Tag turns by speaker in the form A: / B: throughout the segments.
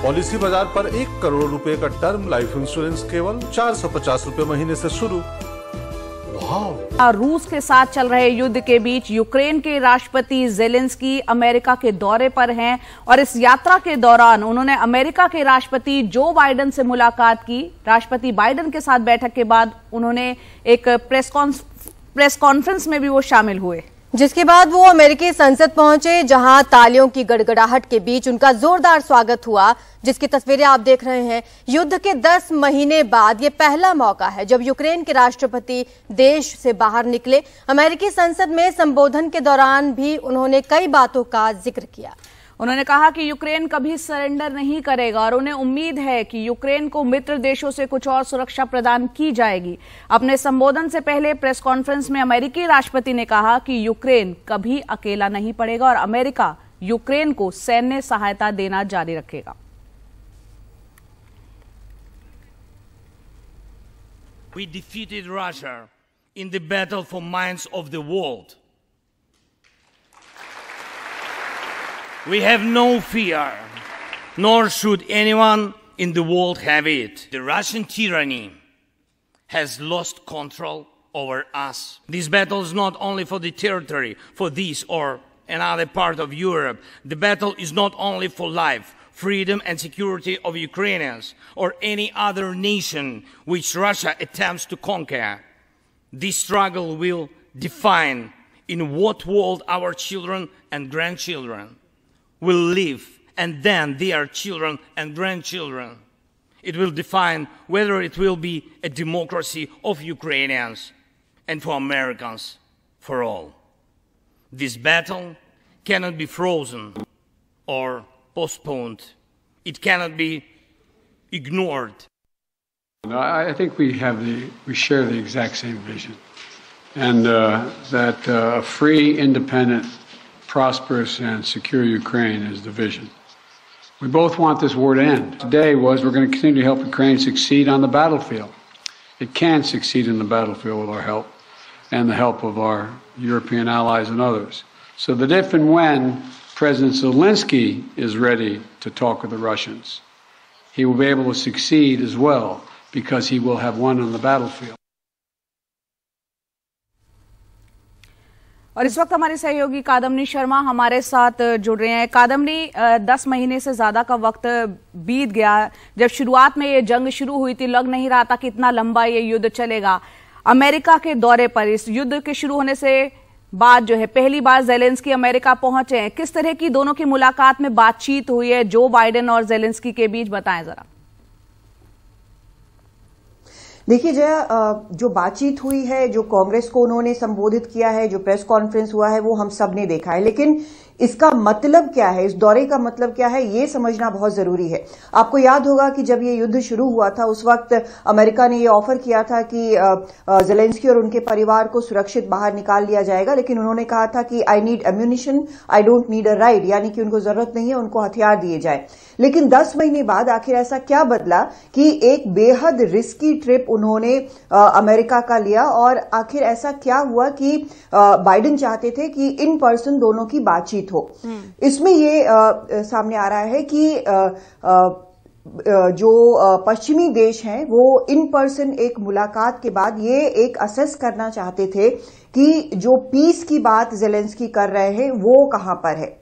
A: Policy बाजार पर 1 करोड़ रुपए का टर्म लाइफ इंश्योरेंस केवल 450 रुपए महीने से शुरू।
B: रूस के साथ चल रहे युद्ध के बीच यूक्रेन के राष्ट्रपति जेलेंस्की अमेरिका के दौरे पर हैं और इस यात्रा के दौरान उन्होंने अमेरिका के राष्ट्रपति जो बाइडेन से मुलाकात की। राष्ट्रपति बाइडेन के साथ बैठक के बाद उन्होंने एक प्रेस कॉन्फ्रेंस में भी वो शामिल हुए,
C: जिसके बाद वो अमेरिकी संसद पहुंचे, जहां तालियों की गड़गड़ाहट के बीच उनका जोरदार स्वागत हुआ, जिसकी तस्वीरें आप देख रहे हैं। युद्ध के 10 महीने बाद ये पहला मौका है जब यूक्रेन के राष्ट्रपति देश से बाहर निकले। अमेरिकी संसद में संबोधन के दौरान भी उन्होंने कई बातों का जिक्र किया।
B: उन्होंने कहा कि यूक्रेन कभी सरेंडर नहीं करेगा और उन्हें उम्मीद है कि यूक्रेन को मित्र देशों से कुछ और सुरक्षा प्रदान की जाएगी। अपने संबोधन से पहले प्रेस कॉन्फ्रेंस में अमेरिकी राष्ट्रपति ने कहा कि यूक्रेन कभी अकेला नहीं पड़ेगा और अमेरिका यूक्रेन को सैन्य सहायता देना जारी रखेगा।
D: We defeated Russia in the battle for minds of the world. We have no fear, nor should anyone in the world have it. The Russian tyranny has lost control over us. This battle is not only for the territory, for this or another part of Europe. The battle is not only for life, freedom and security of Ukrainians or any other nation which Russia attempts to conquer. This struggle will define in what world our children and grandchildren will live, and then their children and grandchildren. It will define whether it will be a democracy of Ukrainians and for Americans for all. This battle cannot be frozen or postponed. It cannot be ignored.
E: I think we share the exact same vision, and that a free, independent, prosperous, and secure Ukraine is the vision. We both want this war to end. Today we're going to continue to help Ukraine succeed on the battlefield. It can succeed in the battlefield with our help and the help of our European allies and others. So that if and when President Zelensky is ready to talk with the Russians, he will be able to succeed as well, because he will have won on the battlefield.
B: और इस वक्त हमारी सहयोगी कादम्बनी शर्मा हमारे साथ जुड़ रहे हैं। कादम्बनी, 10 महीने से ज्यादा का वक्त बीत गया। जब शुरुआत में ये जंग शुरू हुई थी, लग नहीं रहा था कि इतना लंबा ये युद्ध चलेगा। अमेरिका के दौरे पर इस युद्ध के शुरू होने से बाद जो है पहली बार जेलेंस्की अमेरिका पहुंचे हैं। किस तरह की दोनों की मुलाकात में बातचीत हुई है जो बाइडेन और जेलेंस्की के बीच, बताएं जरा।
F: देखिए जया, जो बातचीत हुई है, जो कांग्रेस को उन्होंने संबोधित किया है, जो प्रेस कॉन्फ्रेंस हुआ है, वो हम सब ने देखा है। लेकिन इसका मतलब क्या है, इस दौरे का मतलब क्या है, ये समझना बहुत जरूरी है। आपको याद होगा कि जब ये युद्ध शुरू हुआ था उस वक्त अमेरिका ने ये ऑफर किया था कि जेलेंस्की और उनके परिवार को सुरक्षित बाहर निकाल लिया जाएगा, लेकिन उन्होंने कहा था कि I need ammunition, I don't need a ride, यानी कि उनको जरूरत नहीं है, उनको हथियार दिए जाए। लेकिन 10 महीने बाद आखिर ऐसा क्या बदला कि एक बेहद रिस्की ट्रिप उन्होंने अमेरिका का लिया, और आखिर ऐसा क्या हुआ कि बाइडेन चाहते थे कि इन पर्सन दोनों की बातचीत हो। इसमें ये सामने आ रहा है कि जो पश्चिमी देश हैं वो इन पर्सन एक मुलाकात के बाद ये एक असेस करना चाहते थे कि जो पीस की बात जेलेंस्की कर रहे हैं वो कहां पर है।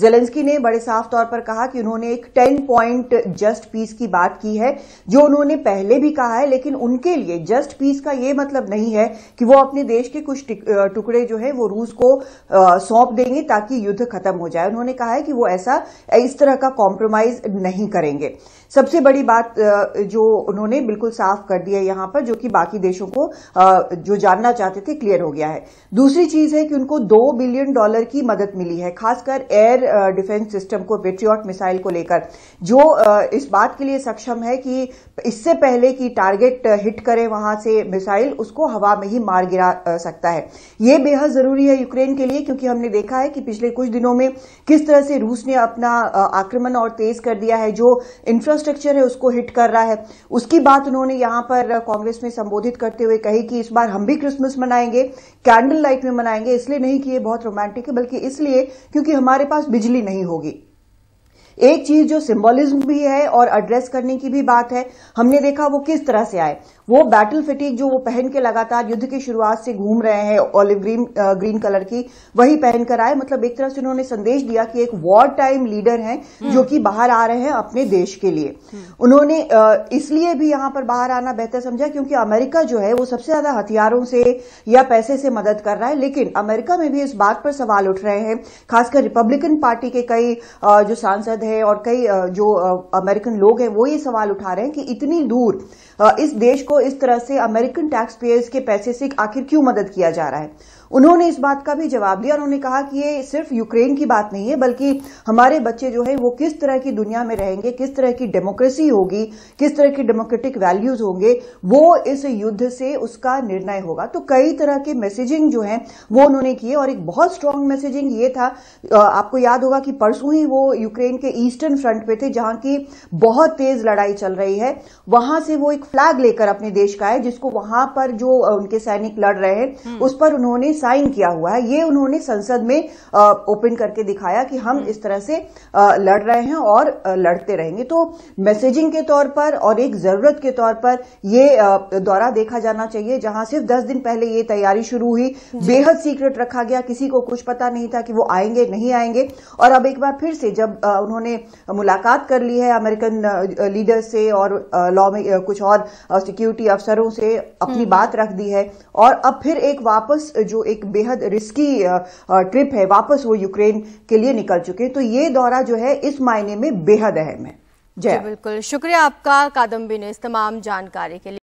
F: जेलेंस्की ने बड़े साफ तौर पर कहा कि उन्होंने एक 10 पॉइंट जस्ट पीस की बात की है, जो उन्होंने पहले भी कहा है, लेकिन उनके लिए जस्ट पीस का यह मतलब नहीं है कि वो अपने देश के कुछ टुकड़े जो है वो रूस को सौंप देंगे ताकि युद्ध खत्म हो जाए। उन्होंने कहा है कि वो इस तरह का कॉम्प्रोमाइज नहीं करेंगे। सबसे बड़ी बात जो उन्होंने बिल्कुल साफ कर दिया यहां पर, जो कि बाकी देशों को जो जानना चाहते थे क्लियर हो गया है। दूसरी चीज है कि उनको $2 बिलियन की मदद मिली है, खासकर एयर डिफेंस सिस्टम को, पेट्रियट मिसाइल को लेकर, जो इस बात के लिए सक्षम है कि इससे पहले कि टारगेट हिट करे वहां से मिसाइल, उसको हवा में ही मार गिरा सकता है। यह बेहद जरूरी है यूक्रेन के लिए, क्योंकि हमने देखा है कि पिछले कुछ दिनों में किस तरह से रूस ने अपना आक्रमण और तेज कर दिया है, जो इंफ्रास्ट्रक्चर है उसको हिट कर रहा है। उसकी बात उन्होंने यहां पर कांग्रेस में संबोधित करते हुए कही कि इस बार हम भी क्रिसमस मनाएंगे, कैंडल लाइट में मनाएंगे, इसलिए नहीं कि ये बहुत रोमांटिक है, बल्कि इसलिए क्योंकि हमारे पास बिजली नहीं होगी। एक चीज जो सिंबॉलिज्म भी है और एड्रेस करने की भी बात है, हमने देखा वो किस तरह से आए। वो बैटल फिटिक जो वो पहन के लगातार युद्ध की शुरुआत से घूम रहे हैं, ऑलिव ग्रीन कलर की, वही पहनकर आए। मतलब एक तरह से उन्होंने संदेश दिया कि एक वॉर टाइम लीडर हैं जो कि बाहर आ रहे हैं अपने देश के लिए। उन्होंने इसलिए भी यहां पर बाहर आना बेहतर समझा क्योंकि अमेरिका जो है वो सबसे ज्यादा हथियारों से या पैसे से मदद कर रहा है। लेकिन अमेरिका में भी इस बात पर सवाल उठ रहे हैं, खासकर रिपब्लिकन पार्टी के कई जो सांसद हैं और कई जो अमेरिकन लोग हैं वो ये सवाल उठा रहे हैं कि इतनी दूर इस देश को इस तरह से अमेरिकन टैक्स पेयर्स के पैसे से आखिर क्यों मदद किया जा रहा है। उन्होंने इस बात का भी जवाब दिया। उन्होंने कहा कि ये सिर्फ यूक्रेन की बात नहीं है, बल्कि हमारे बच्चे जो है वो किस तरह की दुनिया में रहेंगे, किस तरह की डेमोक्रेसी होगी, किस तरह की डेमोक्रेटिक वैल्यूज होंगे, वो इस युद्ध से उसका निर्णय होगा। तो कई तरह के मैसेजिंग जो है वो उन्होंने किए और एक बहुत स्ट्रांग मैसेजिंग ये था, आपको याद होगा कि परसों ही वो यूक्रेन के ईस्टर्न फ्रंट पे थे जहां की बहुत तेज लड़ाई चल रही है। वहां से वो एक फ्लैग लेकर अपने देश का है जिसको वहां पर जो उनके सैनिक लड़ रहे हैं उस पर उन्होंने साइन किया हुआ है। ये उन्होंने संसद में ओपन करके दिखाया कि हम इस तरह से लड़ रहे हैं और लड़ते रहेंगे। तो मैसेजिंग के तौर पर और एक जरूरत के तौर पर ये दौरा देखा जाना चाहिए, जहां सिर्फ 10 दिन पहले ये तैयारी शुरू हुई, बेहद सीक्रेट रखा गया, किसी को कुछ पता नहीं था कि वो आएंगे नहीं आएंगे। और अब एक बार फिर से जब उन्होंने मुलाकात कर ली है अमेरिकन लीडर से और लॉ में कुछ और सिक्योरिटी अफसरों से अपनी बात रख दी है और अब फिर एक वापस जो एक बेहद रिस्की ट्रिप है, वापस वो यूक्रेन के लिए निकल चुके हैं। तो ये दौरा जो है इस मायने में बेहद अहम है। जय।
C: बिल्कुल, शुक्रिया आपका कादम्बी ने इस तमाम जानकारी के लिए।